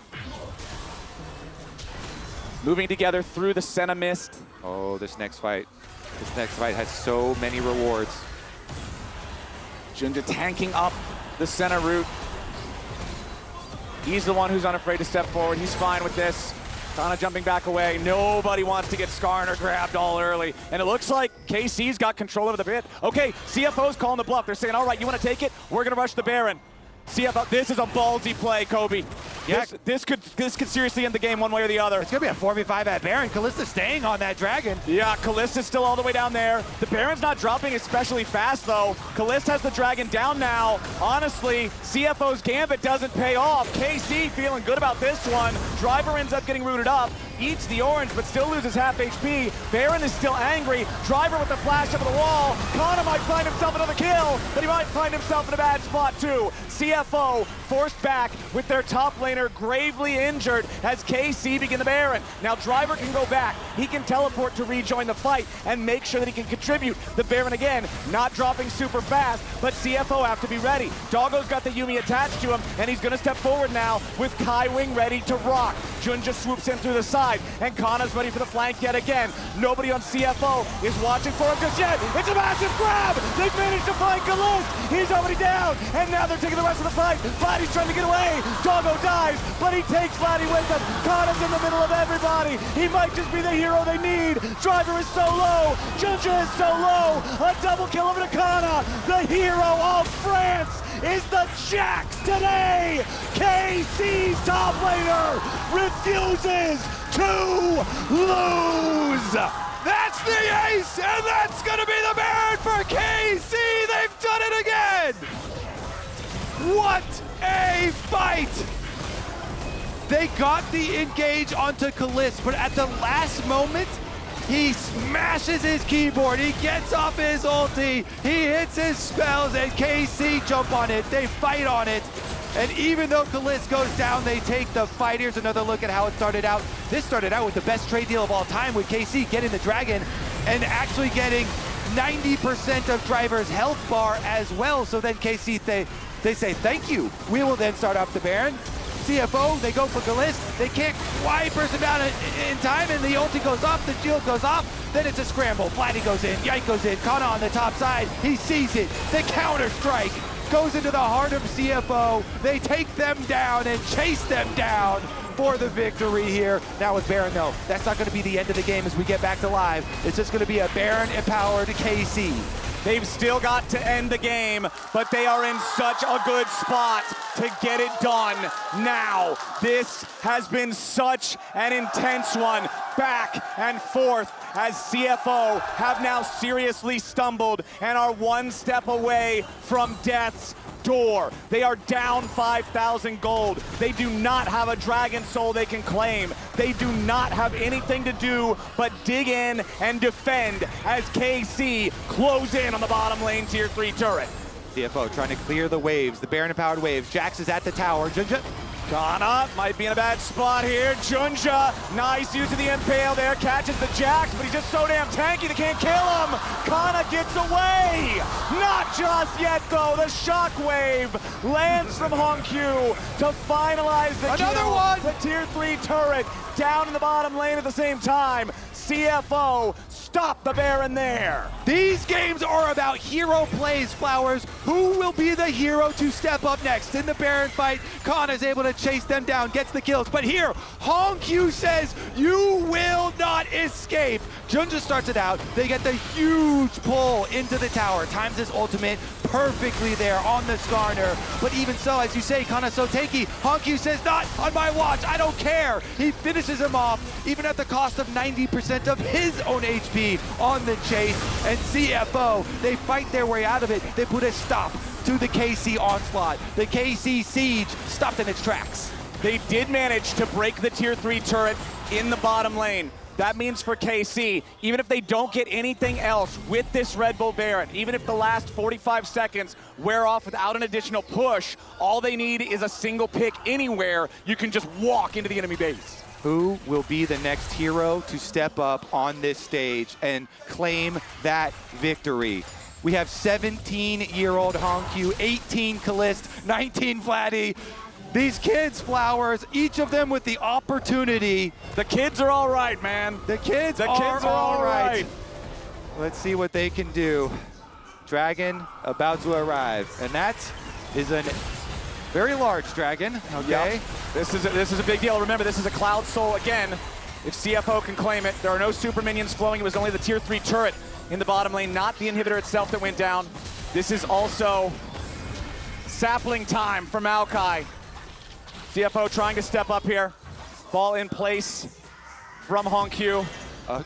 Speaker 1: Moving together through the Senna mist.
Speaker 2: Oh, this next fight has so many rewards.
Speaker 1: JunJia tanking up the Senna route. He's the one who's unafraid to step forward. He's fine with this. Canna jumping back away. Nobody wants to get Skarner grabbed all early. And it looks like KC's got control over the pit. Okay, CFO's calling the bluff. They're saying, all right, you want to take it? We're going to rush the Baron. CFO, this is a ballsy play, Kobe.
Speaker 2: Yeah.
Speaker 1: This could seriously end the game one way or the other.
Speaker 2: It's going to be a 4v5 at Baron. Caliste staying on that dragon.
Speaker 1: Yeah, Caliste is still all the way down there. The Baron's not dropping especially fast, though. Caliste has the dragon down now. Honestly, CFO's gambit doesn't pay off. KC feeling good about this one. Driver ends up getting rooted up. Eats the orange, but still loses half HP. Baron is still angry. Driver with the flash over the wall. Canna might find himself another kill, but he might find himself in a bad spot, too. CFO forced back with their top laner gravely injured as KC begin the Baron. Now Driver can go back. He can teleport to rejoin the fight and make sure that he can contribute. The Baron again, not dropping super fast, but CFO have to be ready. Doggo's got the Yuumi attached to him, and he's gonna step forward now with Kaiwing ready to rock. JunJia swoops in through the side, and Canna's ready for the flank yet again. Nobody on CFO is watching for him just yet. It's a massive grab! They've managed to find Caliste! He's already down, and now they're taking the rest of the fight. Vladi's trying to get away. Doggo dies, but he takes Vladi with him. Canna's in the middle of everybody. He might just be the hero they need. Driver is so low. JunJia is so low. A double kill over to Canna. The hero of France is the Jax today. KC's top laner refuses to lose. That's the ace, and that's gonna be the Baron for KC. They've done it again.
Speaker 2: What a fight! They got the engage onto Caliste, but at the last moment, he smashes his keyboard, he gets off his ulti, he hits his spells, and KC jump on it, they fight on it. And even though Caliste goes down, they take the fight. Here's another look at how it started out. This started out with the best trade deal of all time, with KC getting the dragon and actually getting 90% of Driver's health bar as well. So then KC, they say, thank you. We will then start up the Baron. CFO, they go for Caliste. They can't quite burst him down in time, and the ulti goes off, the shield goes off. Then it's a scramble. Vladi goes in, Yike goes in, Canna on the top side. He sees it. The counter strike goes into the heart of CFO. They take them down and chase them down for the victory here. Now with Baron, though, that's not going to be the end of the game as we get back to live. It's just going to be a Baron-empowered KC.
Speaker 1: They've still got to end the game, but they are in such a good spot to get it done now. This has been such an intense one, back and forth, as CFO have now seriously stumbled and are one step away from death's door. They are down 5,000 gold. They do not have a dragon soul they can claim. They do not have anything to do but dig in and defend as KC close in on the bottom lane tier 3 turret.
Speaker 2: CFO trying to clear the waves, the Baron-empowered waves. Jax is at the tower. JunJia
Speaker 1: Canna might be in a bad spot here. JunJia, nice use of the impale there, catches the jacks, but he's just so damn tanky they can't kill him. Canna gets away. Not just yet though. The shockwave lands from HongQ to finalize the
Speaker 2: Another
Speaker 1: kill.
Speaker 2: one.
Speaker 1: The tier 3 turret down in the bottom lane at the same time. CFO stop the Baron there.
Speaker 2: These games are about hero plays, Flowers. Who will be the hero to step up next? In the Baron fight, Canna is able to chase them down, gets the kills. But here, HongQ says, you will not escape. JunJia starts it out. They get the huge pull into the tower. Times his ultimate perfectly there on the Skarner. But even so, as you say, Canna's so tanky. HongQ says, not on my watch, I don't care. He finishes him off, even at the cost of 90% of his own HP on the chase. And CFO, they fight their way out of it. They put a stop to the KC onslaught. The KC siege stopped in its tracks.
Speaker 1: They did manage to break the tier 3 turret in the bottom lane. That means for KC, even if they don't get anything else with this Red Bull Baron, even if the last 45 seconds wear off without an additional push, all they need is a single pick anywhere. You can just walk into the enemy base.
Speaker 2: Who will be the next hero to step up on this stage and claim that victory? We have 17-year-old HongQ, 18 Caliste, 19 Vladi. These kids, Flowers, each of them with the opportunity.
Speaker 1: The kids are all right, man.
Speaker 2: The kids are all right. Let's see what they can do. Dragon about to arrive, and that is a very large dragon. Okay.
Speaker 1: Yep. This is a big deal. Remember, this is a Cloud Soul again. If CFO can claim it, there are no super minions flowing. It was only the tier 3 turret in the bottom lane, not the inhibitor itself that went down. This is also sapling time for Maokai. CFO trying to step up here. Ball in place from HongQ.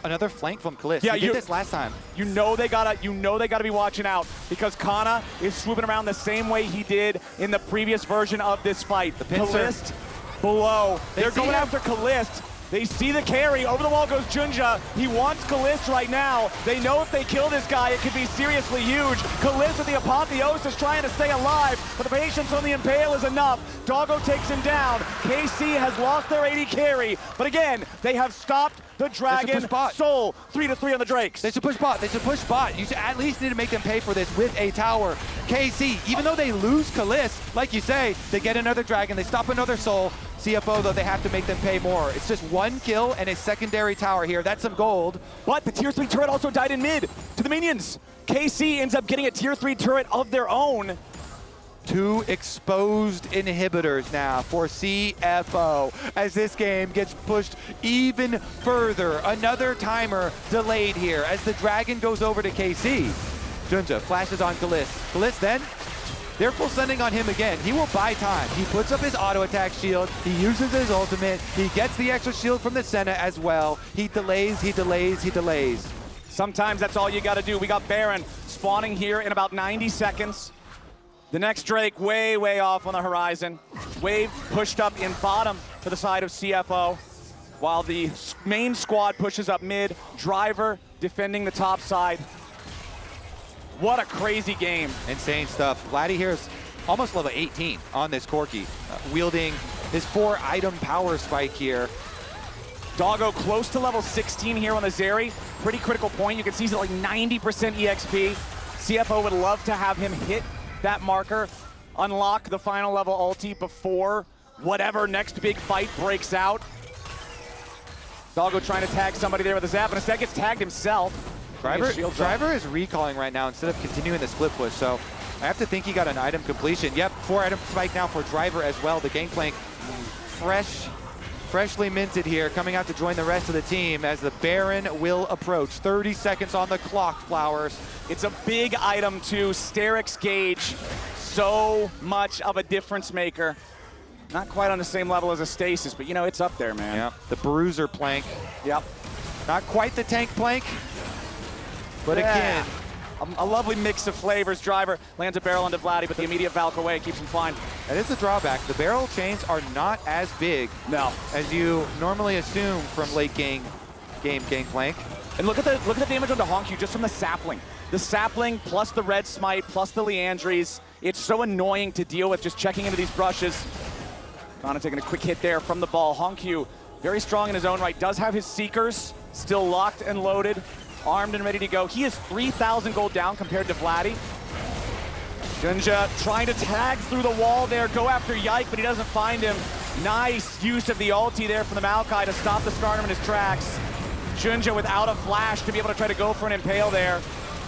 Speaker 2: Another flank from Caliste.
Speaker 1: Yeah,
Speaker 2: he did this last time.
Speaker 1: You know they gotta be watching out because Canna is swooping around the same way he did in the previous version of this fight.
Speaker 2: The pincer.
Speaker 1: Caliste below. They're going
Speaker 2: him.
Speaker 1: after Caliste. They see the carry. Over the wall goes JunJia. He wants Caliste right now. They know if they kill this guy, it could be seriously huge. Caliste with the apotheosis trying to stay alive, but the patience on the impale is enough. Doggo takes him down. KC has lost their AD carry, but again, they have stopped the Dragon Soul. 3-3 on the Drakes.
Speaker 2: They should push bot. They should push bot. You should at least need to make them pay for this with a tower. KC, even though they lose Caliste, like you say, they get another Dragon. They stop another Soul. CFO, though, they have to make them pay more. It's just one kill and a secondary tower here. That's some gold.
Speaker 1: But the tier 3 turret also died in mid to the minions. KC ends up getting a tier 3 turret of their own.
Speaker 2: 2 exposed inhibitors now for CFO as this game gets pushed even further. Another timer delayed here as the Dragon goes over to KC. JunJia flashes on Caliste. Caliste then, they're full sending on him again. He will buy time. He puts up his auto attack shield. He uses his ultimate. He gets the extra shield from the Senna as well. He delays, he delays, he delays.
Speaker 1: Sometimes that's all you gotta do. We got Baron spawning here in about 90 seconds. The next Drake way, way off on the horizon. Wave pushed up in bottom for the side of CFO, while the main squad pushes up mid. Driver defending the top side. What a crazy game.
Speaker 2: Insane stuff. Vladi here is almost level 18 on this Corki, wielding his 4-item power spike here.
Speaker 1: Doggo close to level 16 here on the Zeri. Pretty critical point. You can see he's at like 90% EXP. CFO would love to have him hit that marker, unlock the final level ulti before whatever next big fight breaks out. Doggo trying to tag somebody there with a zap, and instead gets tagged himself.
Speaker 2: Driver is recalling right now instead of continuing the split push, so I have to think he got an item completion. Yep, 4-item spike now for Driver as well. The Gangplank freshly minted here, coming out to join the rest of the team as the Baron will approach. 30 seconds on the clock, Flowers.
Speaker 1: It's a big item too. Sterix Gauge, so much of a difference maker. Not quite on the same level as a Stasis, but you know, it's up there, man.
Speaker 2: Yep, the Bruiser Plank.
Speaker 1: Yep.
Speaker 2: Not quite the Tank Plank, but again,
Speaker 1: a lovely mix of flavors. Driver lands a barrel onto Vladi, but the immediate Valk away keeps him fine.
Speaker 2: That is the drawback. The barrel chains are not as big as you normally assume from late game Gangplank.
Speaker 1: And look at the damage on the HongQ just from the sapling. The sapling plus the red smite plus the Leandries. It's so annoying to deal with just checking into these brushes. Canna taking a quick hit there from the ball. HongQ, very strong in his own right, does have his Seekers still locked and loaded, armed and ready to go. He is 3,000 gold down compared to Vladi. JunJia trying to tag through the wall there, go after Yike, but he doesn't find him. Nice use of the ulti there from the Maokai to stop the Skarner in his tracks. JunJia without a flash to be able to try to go for an impale there.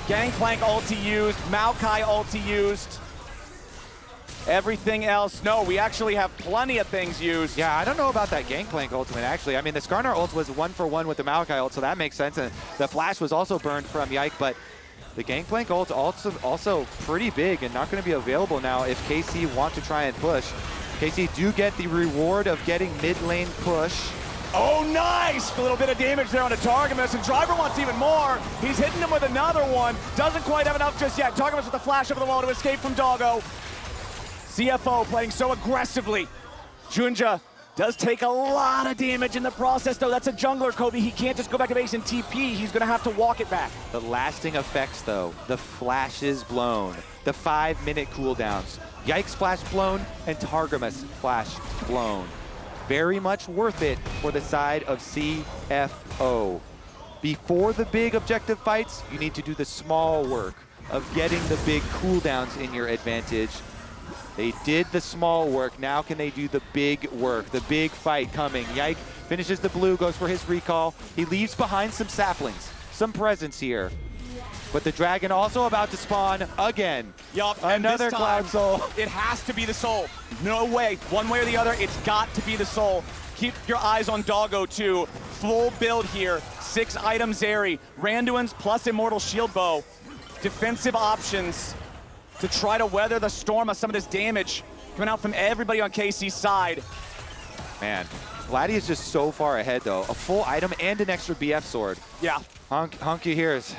Speaker 1: Gangplank ulti used, Maokai ulti used. Everything else, no, we actually have plenty of things used.
Speaker 2: Yeah, I don't know about that Gangplank ultimate, actually. I mean, the Skarner ult was 1-for-1 with the Maokai ult, so that makes sense. And the flash was also burned from Yike, but the Gangplank ult also pretty big and not going to be available now if KC want to try and push. KC do get the reward of getting mid lane push.
Speaker 1: Oh, nice! A little bit of damage there on the Targamas, and Driver wants even more. He's hitting him with another one. Doesn't quite have enough just yet. Targamas with the flash over the wall to escape from Doggo. CFO playing so aggressively. JunJia does take a lot of damage in the process, though. That's a jungler, Kobe. He can't just go back to base and TP. He's going to have to walk it back.
Speaker 2: The lasting effects, though. The flashes blown. The 5-minute cooldowns. Yike's flash blown and Targamas flash blown. Very much worth it for the side of CFO. Before the big objective fights, you need to do the small work of getting the big cooldowns in your advantage. They did the small work. Now can they do the big work, the big fight coming? Yike finishes the blue, goes for his recall. He leaves behind some saplings, some presence here. But the dragon also about to spawn again.
Speaker 1: Yup,
Speaker 2: another Cloud Soul.
Speaker 1: It has to be the soul. No way, one way or the other, it's got to be the soul. Keep your eyes on Doggo too. Full build here, 6 items Zeri, Randuin's plus Immortal Shield Bow. Defensive options to try to weather the storm of some of this damage coming out from everybody on KC's side.
Speaker 2: Man, Vladi is just so far ahead though. A full item and an extra BF sword.
Speaker 1: Yeah.
Speaker 2: HongQ here is...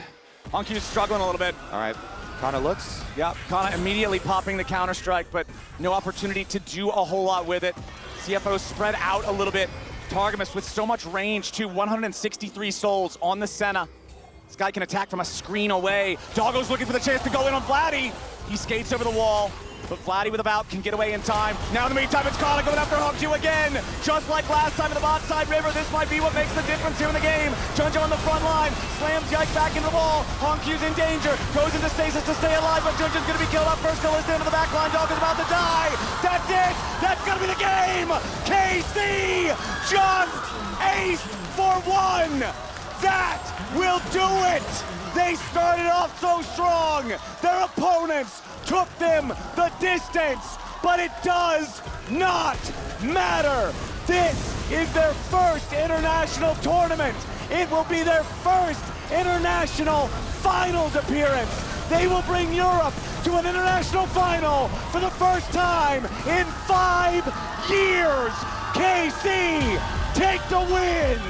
Speaker 1: HongQ's struggling a little bit.
Speaker 2: All right, Canna looks.
Speaker 1: Yeah, Canna immediately popping the counter-strike, but no opportunity to do a whole lot with it. CFO spread out a little bit. Targamas with so much range too, 163 souls on the Senna. This guy can attack from a screen away. Doggo's looking for the chance to go in on Vladi. He skates over the wall, but Vladi with a bout can get away in time. Now in the meantime, it's Canna going after HongQ again. Just like last time in the bot side river, this might be what makes the difference here in the game. JunJia on the front line, slams Yike back into the wall. HongQ's in danger, goes into stasis to stay alive, but JunJia's gonna be killed up first. Caliste into the back line, Doggo's about to die. That's it, that's gonna be the game. KC just ace for 1. That will do it! They started off so strong! Their opponents took them the distance, but it does not matter! This is their first international tournament! It will be their first international finals appearance! They will bring Europe to an international final for the first time in 5 years! KC, take the win!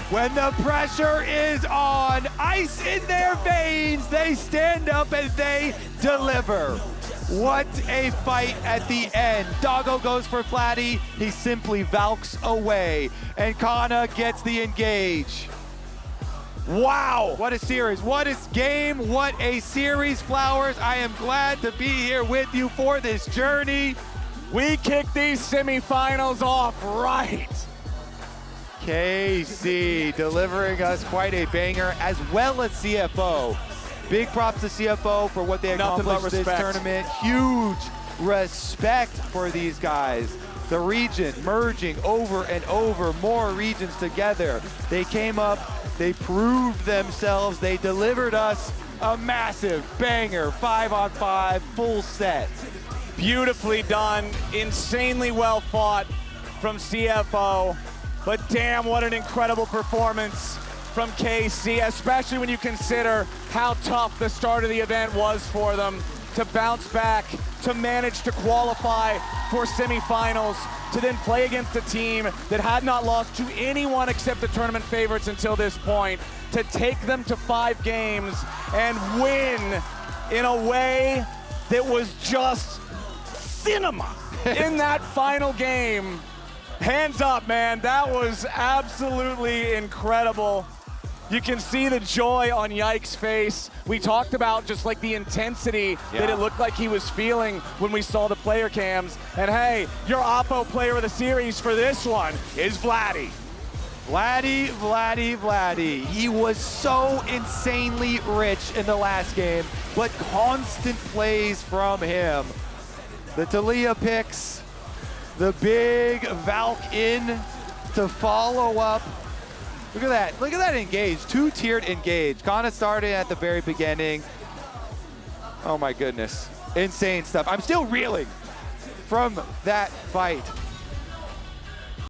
Speaker 2: When the pressure is on, ice in their veins, they stand up and they deliver. What a fight at the end. Doggo goes for Vladi, he simply valks away, and Canna gets the engage. Wow, what a series, what a game, what a series, Flowers. I am glad to be here with you for this journey.
Speaker 1: We kick these semifinals off right.
Speaker 2: KC delivering us quite a banger, as well as CFO. Big props to CFO for what they accomplished this tournament. Huge respect for these guys. The region merging over and over, more regions together. They came up, they proved themselves, they delivered us a massive banger, 5-on-5, full set.
Speaker 1: Beautifully done, insanely well fought from CFO. But damn, what an incredible performance from KC, especially when you consider how tough the start of the event was for them to bounce back, to manage to qualify for semifinals, to then play against a team that had not lost to anyone except the tournament favorites until this point, to take them to 5 games and win in a way that was just cinema in that final game. Hands up, man. That was absolutely incredible. You can see the joy on Yike's face. We talked about just like the intensity that it looked like he was feeling when we saw the player cams. And hey, your Oppo player of the series for this one is Vladi.
Speaker 2: Vladi. He was so insanely rich in the last game, but constant plays from him. The Talia picks, the big Valk in to follow up. Look at that engage, two-tiered engage. Canna started at the very beginning. Oh my goodness, insane stuff. I'm still reeling from that fight.